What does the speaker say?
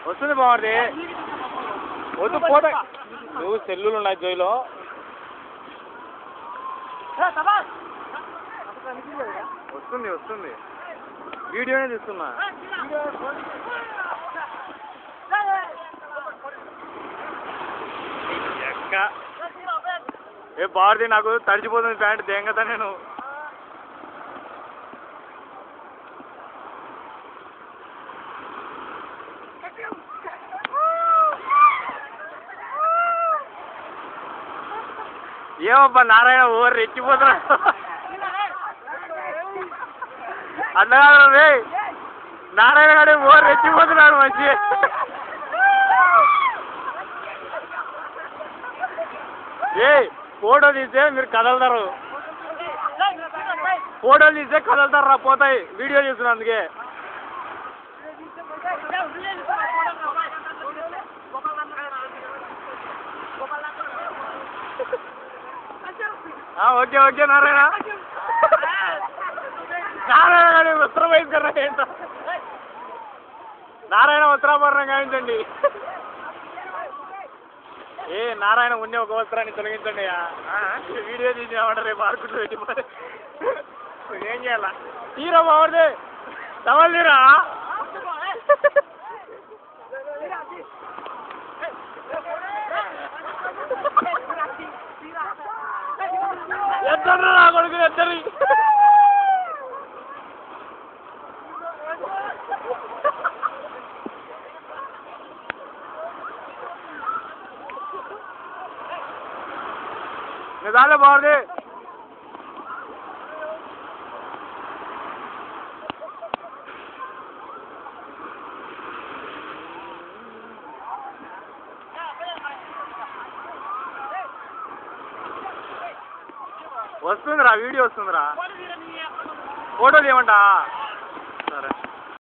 వస్తుంది బాగుంది. వద్దు పోతా. నువ్వు సెల్లులు ఉన్నాయి జోయిలో. వస్తుంది వస్తుంది. వీడియోనే తీస్తున్నా. ఏ బాగుంది. నాకు తడిచిపోతుంది ప్యాంట్ దేంగతా నేను. ఏమబ్బా నారాయణ ఓవర్ రెచ్చిపోతున్నాడు. అట్లా కాదు నారాయణ గారు ఓవర్ రెచ్చిపోతున్నాడు మంచి. ఏ ఫోటో తీస్తే మీరు కదలతారు. ఫోటో తీస్తే కదలతారు రా పోతాయి. వీడియో చూస్తున్నా అందుకే. Okay okay Narayana. నారాయణ గారి ఉత్తర వయస్కర ఏంటో. నారాయణ ఉత్తరాభరణం గాయించండి. ఏ నారాయణ ఉండే ఒక వస్త్రాన్ని తొలగించండి. వీడియో తీసేవాడు రేపు ఆడుకుంటూ పెట్టి ఏం చేయాల. తీరా బాగుంది. టవల్ తీరా. ఎత్తరు నా కొడుకు ఎత్తరి. నిజాలే బాగుంది. వస్తుందిరా వీడియో వస్తుందిరా. ఫోటో తీయమంటా. సరే.